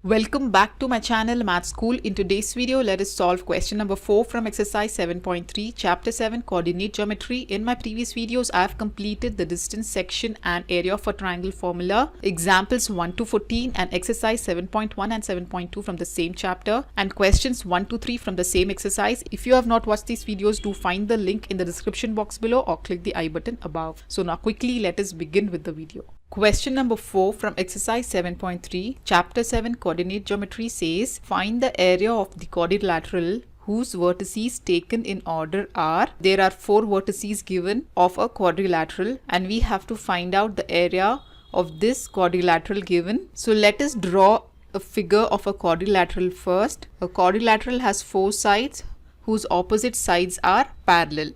Welcome back to my channel Math School. In today's video, let us solve question number 4 from exercise 7.3 chapter 7 coordinate geometry. In my previous videos, I have completed the distance, section and area of a triangle formula, examples 1 to 14 and exercise 7.1 and 7.2 from the same chapter, and questions 1 to 3 from the same exercise. If you have not watched these videos, do find the link in the description box below or click the I button above. So now quickly let us begin with the video. Question number 4 from exercise 7.3 chapter 7 coordinate geometry says find the area of the quadrilateral whose vertices taken in order are. There are 4 vertices given of a quadrilateral and we have to find out the area of this quadrilateral given. So let us draw a figure of a quadrilateral first. A quadrilateral has 4 sides whose opposite sides are parallel.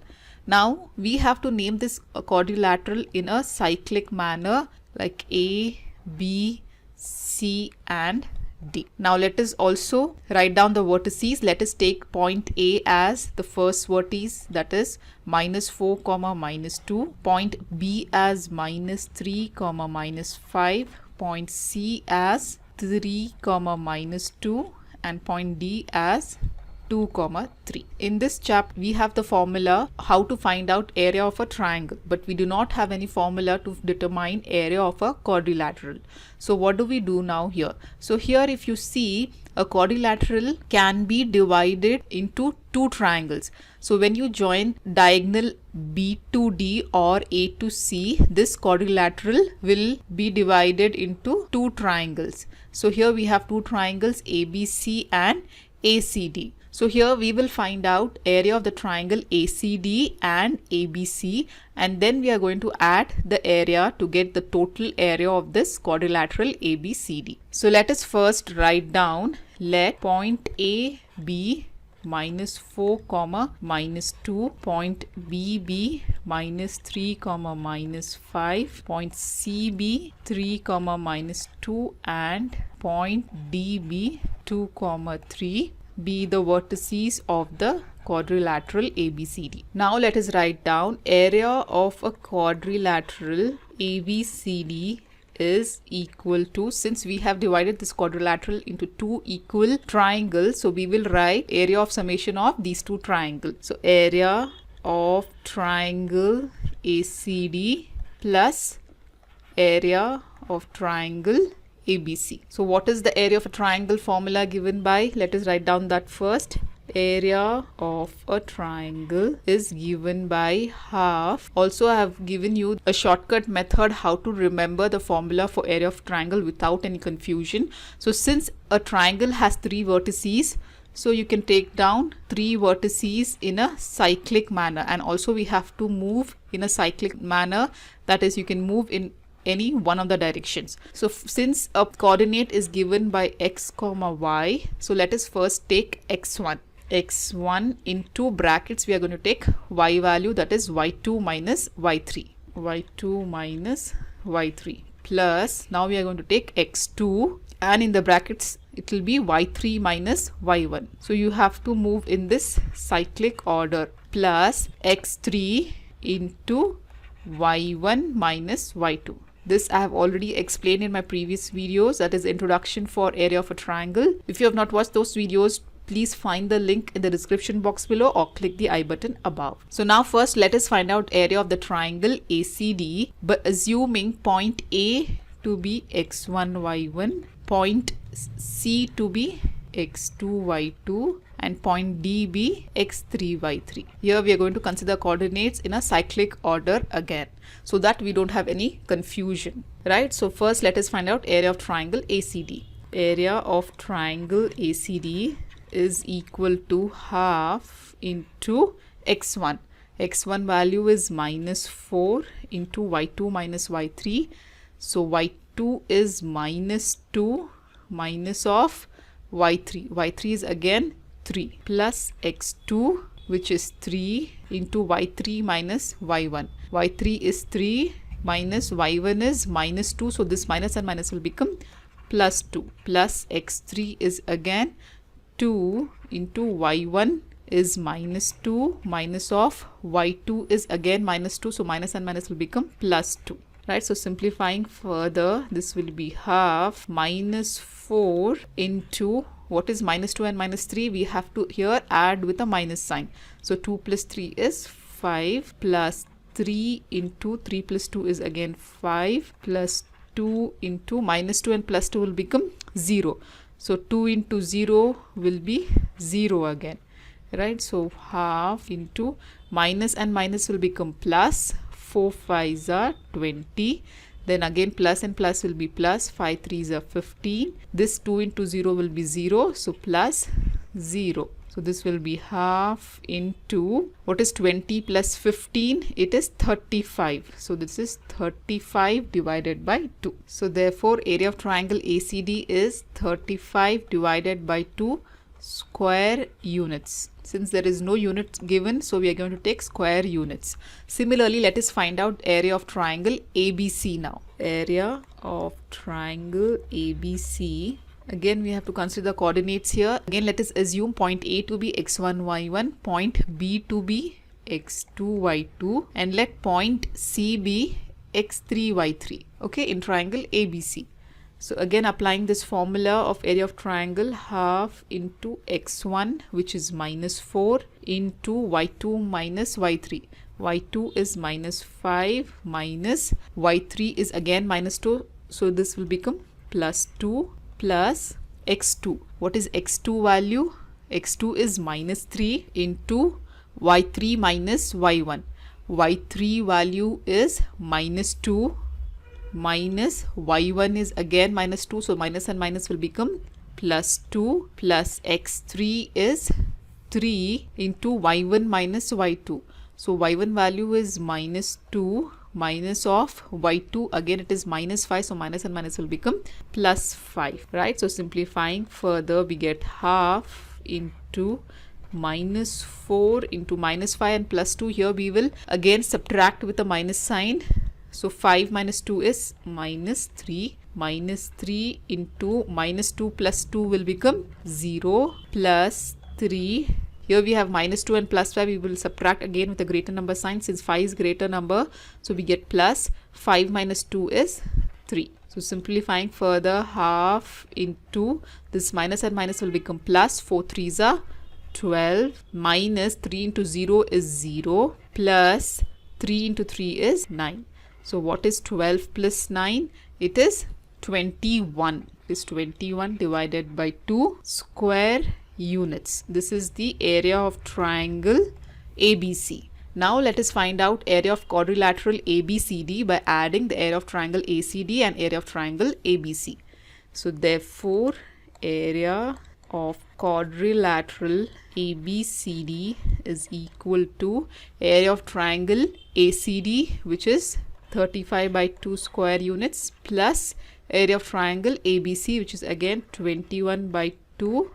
Now we have to name this quadrilateral in a cyclic manner like A, B, C and D. Now let us also write down the vertices. Let us take point A as the first vertex, that is -4, -2. Point B as -3, -5. Point C as 3, -2 and point D as 2, 3. In this chapter, we have the formula how to find out area of a triangle, but we do not have any formula to determine area of a quadrilateral. So what do we do now here? So here if you see, a quadrilateral can be divided into 2 triangles. So when you join diagonal B to D or A to C, this quadrilateral will be divided into 2 triangles. So here we have 2 triangles ABC and ACD. So here we will find out area of the triangle ACD and ABC, and then we are going to add the area to get the total area of this quadrilateral ABCD. So let us first write down, let point A be -4, -2, point B be -3, -5, point C be 3, -2 and point D be 2, 3 be the vertices of the quadrilateral ABCD. Now let us write down area of a quadrilateral ABCD is equal to, since we have divided this quadrilateral into 2 equal triangles, so we will write area of summation of these 2 triangles. So area of triangle ACD plus area of triangle ABC. So what is the area of a triangle formula given by? Let us write down that first. Area of a triangle is given by half. Also I have given you a shortcut method how to remember the formula for area of triangle without any confusion. So since a triangle has 3 vertices, so you can take down 3 vertices in a cyclic manner, and also we have to move in a cyclic manner, that is you can move in any one of the directions. So since a coordinate is given by x, y, so let us first take x1. x1 into brackets we are going to take y value, that is y2 minus y3. y2 minus y3 plus, now we are going to take x2 and in the brackets it will be y3 minus y1. So you have to move in this cyclic order, plus x3 into y1 minus y2. This I have already explained in my previous videos, that is introduction for area of a triangle. If you have not watched those videos, please find the link in the description box below or click the I button above. So now first let us find out area of the triangle ACD, but assuming point A to be x1, y1, point C to be x2, y2 and point D be x3, y3. Here we are going to consider coordinates in a cyclic order again, so that we don't have any confusion, right? So first let us find out area of triangle ACD. Area of triangle ACD is equal to half into x1. x1 value is -4 into y2 minus y3. So y2 is -2 minus of y3. y3 is again 3 plus x2, which is 3 into y3 minus y1. y3 is 3 minus y1 is -2. So this minus and minus will become +2, plus x3 is again 2 into y1 is -2 minus of y2 is again -2. So minus and minus will become +2. right? So simplifying further, this will be half minus 4 into, what is minus 2 and minus 3? We have to here add with a minus sign. So 2 plus 3 is 5 plus 3 into 3 plus 2 is again 5 plus 2 into minus 2 and plus 2 will become 0. So 2 into 0 will be 0 again, right? So half into minus and minus will become plus. 4 5s are 20. Then again plus and plus will be plus. 5 3s are 15. This 2 into 0 will be 0. So plus 0. So this will be half into, what is 20 plus 15? It is 35. So this is 35 divided by 2. So therefore area of triangle ACD is 35 divided by 2 square units. Since there is no unit given, so we are going to take square units. Similarly, let us find out area of triangle ABC now. Area of triangle ABC. Again, we have to consider the coordinates here. Again, let us assume point A to be x1, y1, point B to be x2, y2, and let point C be x3, y3. Okay, in triangle ABC. So again, applying this formula of area of triangle, half into x1, which is minus 4, into y2 minus y3. y2 is minus 5 minus y3 is again minus 2. So this will become plus 2 plus x2. What is x2 value? x2 is minus 3 into y3 minus y1. y3 value is minus 2 minus y1 is again minus 2. So minus and minus will become plus 2 plus x3 is 3 into y1 minus y2. So y1 value is minus 2 minus of y2, again it is minus 5. So minus and minus will become plus 5, right? So simplifying further, we get half into minus 4 into minus 5 and plus 2. Here we will again subtract with a minus sign. So 5 minus 2 is minus 3. Minus 3 into minus 2 plus 2 will become 0 plus 3. Here we have minus 2 and plus 5. We will subtract again with a greater number sign since 5 is greater number. So we get plus 5 minus 2 is 3. So simplifying further, half into this minus and minus will become plus. 4 3s are 12 minus 3 into 0 is 0 plus 3 into 3 is 9. So what is 12 plus 9? It is 21. It is 21 divided by 2 square units. This is the area of triangle ABC. Now let us find out area of quadrilateral ABCD by adding the area of triangle ACD and area of triangle ABC. So therefore area of quadrilateral ABCD is equal to area of triangle ACD, which is 35 by 2 square units, plus area of triangle ABC, which is again 21 by 2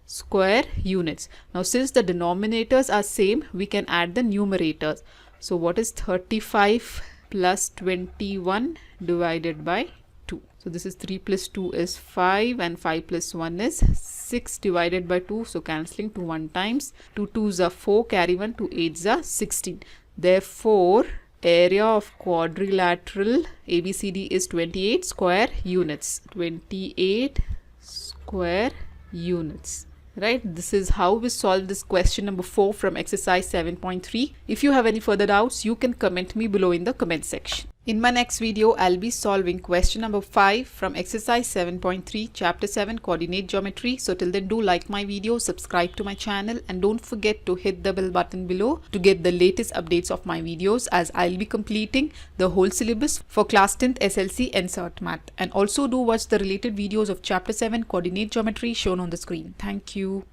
square units. Now since the denominators are same, we can add the numerators. So what is 35 plus 21 divided by 2? So this is 3 plus 2 is 5 and 5 plus 1 is 6 divided by 2. So cancelling 2 1 times. 2 2s are 4, carry 1, 2 8s are 16. Therefore area of quadrilateral ABCD is 28 square units. 28 square units. Right, this is how we solve this question number 4 from exercise 7.3. If you have any further doubts, you can comment me below in the comment section. In my next video, I'll be solving question number 5 from exercise 7.3, chapter 7, coordinate geometry. So till then, do like my video, subscribe to my channel, and don't forget to hit the bell button below to get the latest updates of my videos, as I'll be completing the whole syllabus for class 10th SLC and Cert Math. And also do watch the related videos of chapter 7, coordinate geometry shown on the screen. Thank you.